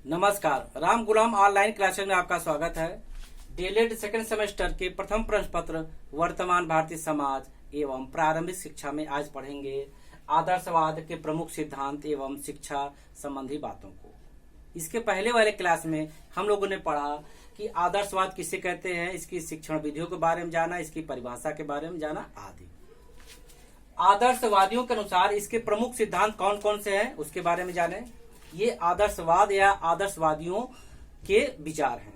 नमस्कार, राम गुलाम online classes में आपका स्वागत है। डीएलएड सेकंड सेमेस्टर के प्रथम प्रश्न पत्र वर्तमान भारतीय समाज एवं प्रारंभिक शिक्षा में आज पढ़ेंगे आदर्शवाद के प्रमुख सिद्धांत एवं शिक्षा संबंधी बातों को। इसके पहले वाले क्लास में हम लोगों ने पढ़ा कि आदर्शवाद किसे कहते हैं, इसकी शिक्षण विधियों के बारे में जाना, इसकी परिभाषा के बारे में जाना आदि। आदर्शवादियों के अनुसार इसके प्रमुख सिद्धांत कौन कौन से हैं उसके बारे में जाने। ये आदर्शवाद या आदर्शवादियों के विचार हैं।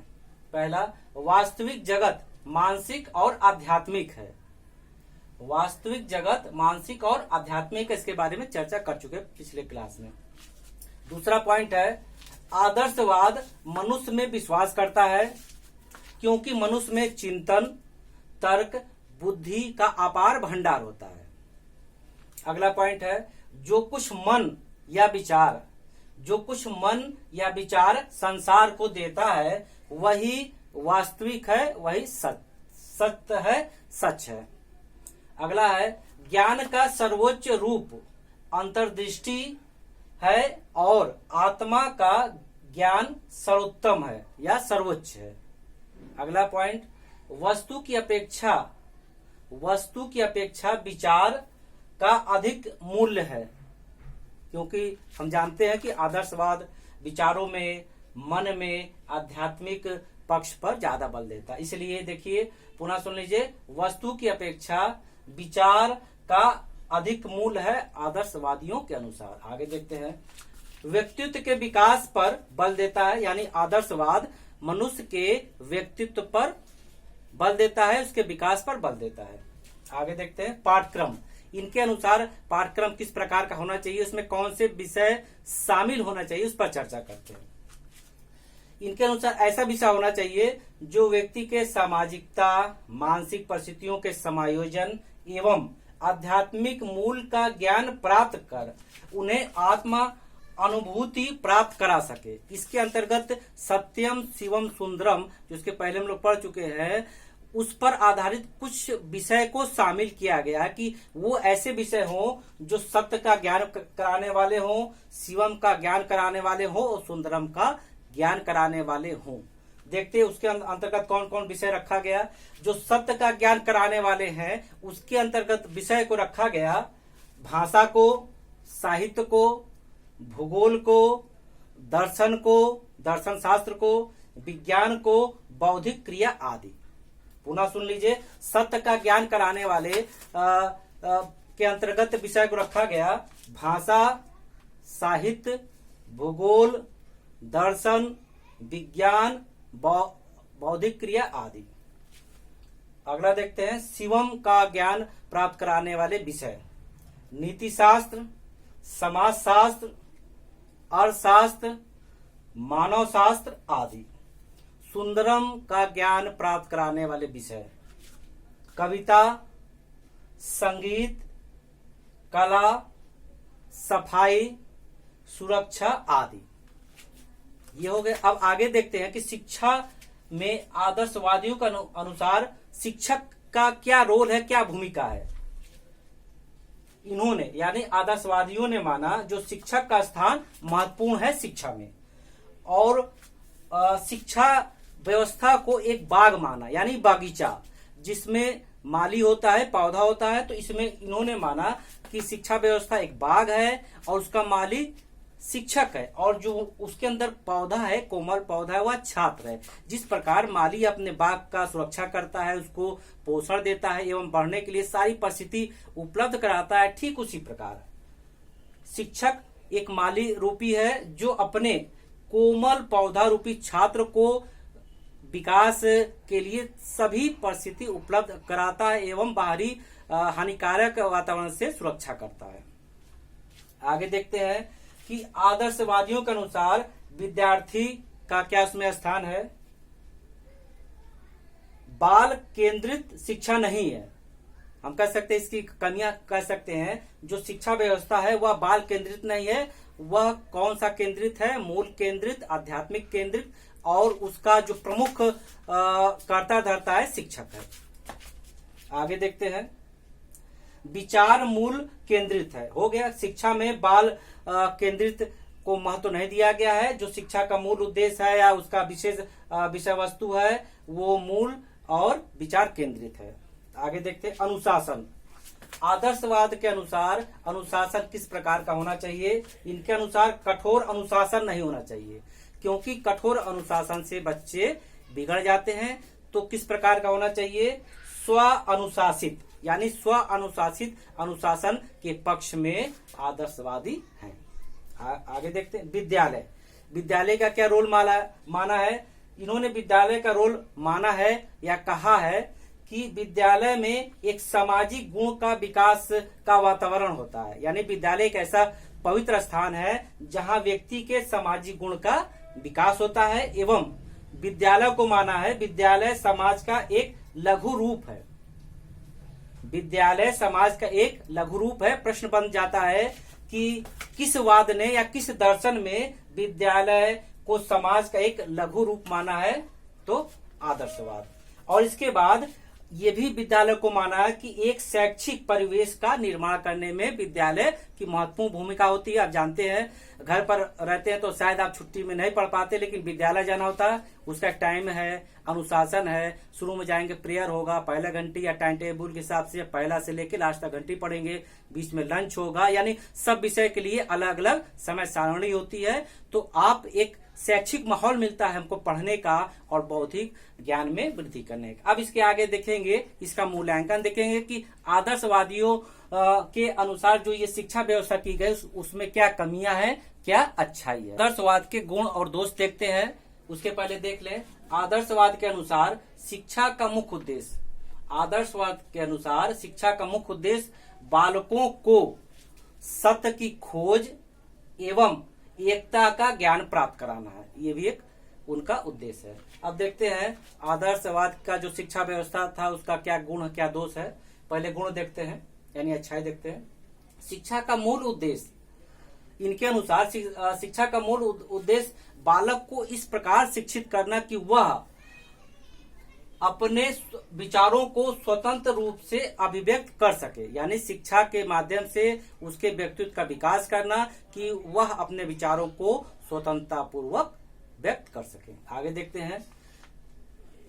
पहला, वास्तविक जगत मानसिक और आध्यात्मिक है। वास्तविक जगत मानसिक और आध्यात्मिक, इसके बारे में चर्चा कर चुके पिछले क्लास में। दूसरा पॉइंट है, आदर्शवाद मनुष्य में विश्वास करता है क्योंकि मनुष्य में चिंतन, तर्क, बुद्धि का अपार भंडार होता है। अगला पॉइंट है, जो कुछ मन या विचार संसार को देता है वही वास्तविक है, वही सत्य है, सच है। अगला है, ज्ञान का सर्वोच्च रूप अंतर्दृष्टि है और आत्मा का ज्ञान सर्वोत्तम है या सर्वोच्च है। अगला पॉइंट, वस्तु की अपेक्षा विचार का अधिक मूल्य है, क्योंकि हम जानते हैं कि आदर्शवाद विचारों में, मन में, आध्यात्मिक पक्ष पर ज्यादा बल देता है। इसलिए देखिए, पुनः सुन लीजिए, वस्तु की अपेक्षा विचार का अधिक मूल्य है आदर्शवादियों के अनुसार। आगे देखते हैं, व्यक्तित्व के विकास पर बल देता है, यानी आदर्शवाद मनुष्य के व्यक्तित्व पर बल देता है, उसके विकास पर बल देता है। आगे देखते हैं, पाठ्यक्रम। इनके अनुसार पाठ्यक्रम किस प्रकार का होना चाहिए, उसमें कौन से विषय शामिल होना चाहिए, उस पर चर्चा करते हैं। इनके अनुसार ऐसा विषय होना चाहिए जो व्यक्ति के सामाजिकता, मानसिक परिस्थितियों के समायोजन एवं आध्यात्मिक मूल का ज्ञान प्राप्त कर उन्हें आत्मा अनुभूति प्राप्त करा सके। इसके अंतर्गत सत्यम शिवम सुंदरम, जिसके पहले हम लोग पढ़ चुके हैं, उस पर आधारित कुछ विषय को शामिल किया गया है कि वो ऐसे विषय हों जो सत्य का ज्ञान कराने वाले हों, शिवम का ज्ञान कराने वाले हों और सुंदरम का ज्ञान कराने वाले हों। देखते हैं उसके अंतर्गत कौन कौन विषय रखा गया। जो सत्य का ज्ञान कराने वाले हैं उसके अंतर्गत विषय को रखा गया भाषा को, साहित्य को, भूगोल को, दर्शन को, दर्शन शास्त्र को, विज्ञान को, बौद्धिक क्रिया आदि। पुनः सुन लीजिए, सत्य का ज्ञान कराने वाले के अंतर्गत विषय को रखा गया भाषा, साहित्य, भूगोल, दर्शन, विज्ञान, बौद्धिक क्रिया आदि। अगला देखते हैं, शिवम का ज्ञान प्राप्त कराने वाले विषय नीति शास्त्र, समाज शास्त्र, अर्थशास्त्र, मानव शास्त्र आदि। सुंदरम का ज्ञान प्राप्त कराने वाले विषय कविता, संगीत, कला, सफाई, सुरक्षा आदि। ये हो गए। अब आगे देखते हैं कि शिक्षा में आदर्शवादियों के अनुसार शिक्षक का क्या रोल है, क्या भूमिका है। इन्होंने यानी आदर्शवादियों ने माना जो शिक्षक का स्थान महत्वपूर्ण है शिक्षा में, और शिक्षा व्यवस्था को एक बाग माना, यानी बागीचा, जिसमें माली होता है, पौधा होता है। तो इसमें इन्होंने माना कि शिक्षा व्यवस्था एक बाग है और उसका माली शिक्षक है, और जो उसके अंदर पौधा है, कोमल पौधा है, वह छात्र है। जिस प्रकार माली अपने बाग का सुरक्षा करता है, उसको पोषण देता है एवं बढ़ने के लिए सारी परिस्थिति उपलब्ध कराता है, ठीक उसी प्रकार शिक्षक एक माली रूपी है जो अपने कोमल पौधा रूपी छात्र को विकास के लिए सभी परिस्थिति उपलब्ध कराता है एवं बाहरी हानिकारक वातावरण से सुरक्षा करता है। आगे देखते हैं कि आदर्शवादियों के अनुसार विद्यार्थी का क्या उसमें स्थान है। बाल केंद्रित शिक्षा नहीं है, हम कह सकते हैं इसकी कमियां कह सकते हैं। जो शिक्षा व्यवस्था है वह बाल केंद्रित नहीं है, वह कौन सा केंद्रित है, मूल केंद्रित, आध्यात्मिक केंद्रित, और उसका जो प्रमुख कर्ता धर्ता है शिक्षक है। आगे देखते हैं, विचार मूल केंद्रित है। हो गया, शिक्षा में बाल केंद्रित को महत्व नहीं दिया गया है। जो शिक्षा का मूल उद्देश्य है या उसका विशेष विषय वस्तु है वो मूल और विचार केंद्रित है। आगे देखते हैं अनुशासन। आदर्शवाद के अनुसार अनुशासन किस प्रकार का होना चाहिए? इनके अनुसार कठोर अनुशासन नहीं होना चाहिए, क्योंकि कठोर अनुशासन से बच्चे बिगड़ जाते हैं। तो किस प्रकार का होना चाहिए? स्व अनुशासित, यानी स्व अनुशासित अनुशासन के पक्ष में आदर्शवादी हैं। आगे देखते हैं विद्यालय। विद्यालय का क्या रोल माना है? इन्होंने विद्यालय का रोल माना है या कहा है कि विद्यालय में एक सामाजिक गुण का विकास का वातावरण होता है। यानी विद्यालय एक ऐसा पवित्र स्थान है जहां व्यक्ति के सामाजिक गुण का विकास होता है, एवं विद्यालय को माना है विद्यालय समाज का एक लघु रूप है। विद्यालय समाज का एक लघु रूप है। प्रश्न बन जाता है कि किस वाद ने या किस दर्शन में विद्यालय को समाज का एक लघु रूप माना है? तो आदर्शवाद। और इसके बाद ये भी विद्यालय को माना है कि एक शैक्षिक परिवेश का निर्माण करने में विद्यालय की महत्वपूर्ण भूमिका होती है। आप जानते हैं घर पर रहते हैं तो शायद आप छुट्टी में नहीं पढ़ पाते, लेकिन विद्यालय जाना होता है, उसका टाइम है, अनुशासन है। शुरू में जाएंगे, प्रेयर होगा, पहला घंटी या टाइम टेबल के हिसाब से पहला से लेकर लास्ट तक घंटी पढ़ेंगे, बीच में लंच होगा, यानी सब विषय के लिए अलग अलग समय सारणी होती है। तो आप एक शैक्षिक माहौल मिलता है हमको पढ़ने का और बौद्धिक ज्ञान में वृद्धि करने का। अब इसके आगे देखेंगे, इसका मूल्यांकन देखेंगे कि आदर्शवादियों के अनुसार जो ये शिक्षा व्यवस्था की गई उसमें क्या कमियां हैं, क्या अच्छाई है। आदर्शवाद के गुण और दोष देखते हैं। उसके पहले देख लें आदर्शवाद के अनुसार शिक्षा का मुख्य उद्देश्य। आदर्शवाद के अनुसार शिक्षा का मुख्य उद्देश्य बालकों को सत्य की खोज एवं एकता का ज्ञान प्राप्त कराना है। ये भी एक उनका उद्देश्य है। अब देखते हैं आदर्शवाद का जो शिक्षा व्यवस्था था उसका क्या गुण क्या दोष है। पहले गुण देखते हैं, यानी अच्छाई देखते हैं। शिक्षा का मूल उद्देश्य, इनके अनुसार शिक्षा का मूल उद्देश्य बालक को इस प्रकार शिक्षित करना कि वह अपने विचारों को स्वतंत्र रूप से अभिव्यक्त कर सके। यानी शिक्षा के माध्यम से उसके व्यक्तित्व का विकास करना कि वह अपने विचारों को स्वतंत्रता पूर्वक व्यक्त कर सके। आगे देखते हैं,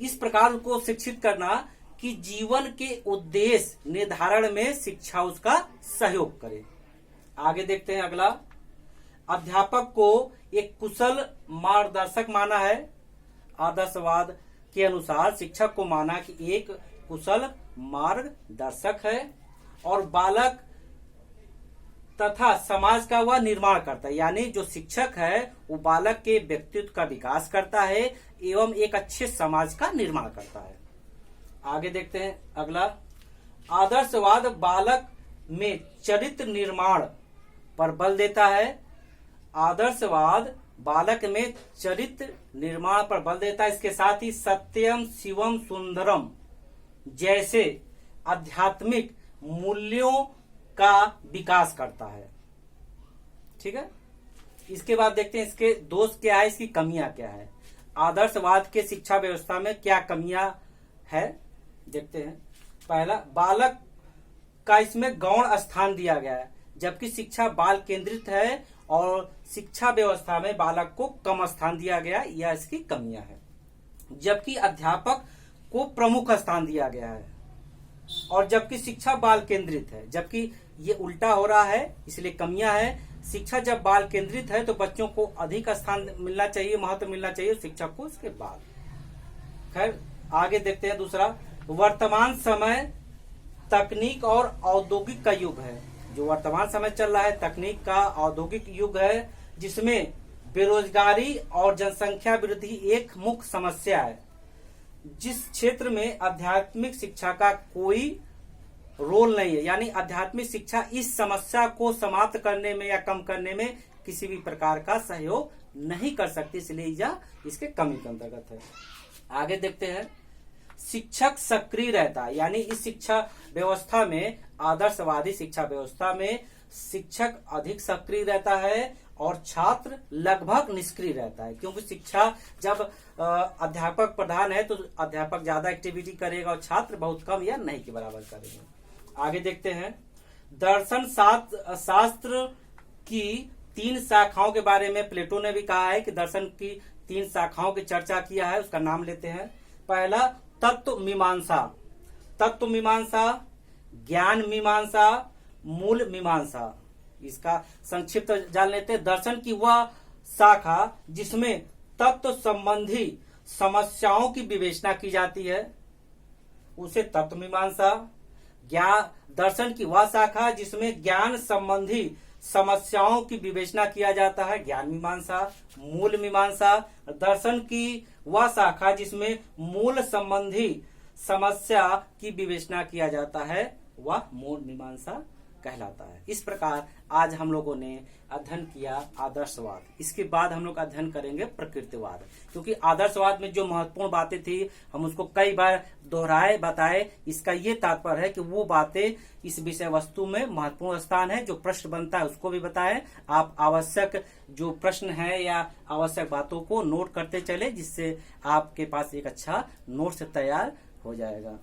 इस प्रकार को शिक्षित करना कि जीवन के उद्देश्य निर्धारण में शिक्षा उसका सहयोग करे। आगे देखते हैं अगला, अध्यापक को एक कुशल मार्गदर्शक माना है। आदर्शवाद के अनुसार शिक्षक को माना कि एक कुशल मार्गदर्शक है और बालक तथा समाज का वह निर्माण करता है। यानी जो शिक्षक है वो बालक के व्यक्तित्व का विकास करता है एवं एक अच्छे समाज का निर्माण करता है। आगे देखते हैं अगला, आदर्शवाद बालक में चरित्र निर्माण पर बल देता है। आदर्शवाद बालक में चरित्र निर्माण पर बल देता है। इसके साथ ही सत्यम शिवम सुंदरम जैसे आध्यात्मिक मूल्यों का विकास करता है। ठीक है, इसके बाद देखते हैं इसके दोष क्या है, इसकी कमियां क्या है। आदर्शवाद के शिक्षा व्यवस्था में क्या कमियां है देखते हैं। पहला, बालक का इसमें गौण स्थान दिया गया है, जबकि शिक्षा बाल केंद्रित है और शिक्षा व्यवस्था में बालक को कम स्थान दिया गया, यह इसकी कमियां है। जबकि अध्यापक को प्रमुख स्थान दिया गया है और जबकि शिक्षा बाल केंद्रित है, जबकि ये उल्टा हो रहा है, इसलिए कमियां है। शिक्षा जब बाल केंद्रित है तो बच्चों को अधिक स्थान मिलना चाहिए, महत्व मिलना चाहिए शिक्षक को इसके बाद। खैर आगे देखते हैं दूसरा, वर्तमान समय तकनीक और औद्योगिक का युग है। जो वर्तमान समय चल रहा है तकनीक का औद्योगिक युग है, जिसमें बेरोजगारी और जनसंख्या वृद्धि एक मुख्य समस्या है। जिस क्षेत्र में आध्यात्मिक शिक्षा का कोई रोल नहीं है, यानी आध्यात्मिक शिक्षा इस समस्या को समाप्त करने में या कम करने में किसी भी प्रकार का सहयोग नहीं कर सकती, इसलिए यह इसके कमी के अंतर्गत है। आगे देखते हैं, शिक्षक सक्रिय रहता है। यानी इस शिक्षा व्यवस्था में, आदर्शवादी शिक्षा व्यवस्था में शिक्षक अधिक सक्रिय रहता है और छात्र लगभग निष्क्रिय रहता है, क्योंकि शिक्षा जब अध्यापक प्रधान है तो अध्यापक ज्यादा एक्टिविटी करेगा और छात्र बहुत कम या नहीं के बराबर करेंगे। आगे देखते हैं, दर्शन शास्त्र की तीन शाखाओं के बारे में प्लेटो ने भी कहा है कि दर्शन की तीन शाखाओं की चर्चा किया है। उसका नाम लेते हैं। पहला तत्व मीमांसा, तत्व मीमांसा, ज्ञान मीमांसा, मूल मीमांसा। इसका संक्षिप्त जान लेते हैं। दर्शन की वह शाखा जिसमें तत्व संबंधी समस्याओं की विवेचना की जाती है उसे तत्व मीमांसा। दर्शन की वह शाखा जिसमें ज्ञान संबंधी समस्याओं की विवेचना किया जाता है, ज्ञान मीमांसा। मूल मीमांसा, दर्शन की वह शाखा जिसमें मूल संबंधी समस्या की विवेचना किया जाता है, वह मूल मीमांसा कहलाता है। इस प्रकार आज हम लोगों ने अध्ययन किया आदर्शवाद। इसके बाद हम लोग अध्ययन करेंगे प्रकृतिवाद, क्योंकि आदर्शवाद में जो महत्वपूर्ण बातें थी हम उसको कई बार दोहराए बताए। इसका ये तात्पर्य है कि वो बातें इस विषय वस्तु में महत्वपूर्ण स्थान है। जो प्रश्न बनता है उसको भी बताएं। आप आवश्यक जो प्रश्न है या आवश्यक बातों को नोट करते चले, जिससे आपके पास एक अच्छा नोट्स तैयार हो जाएगा।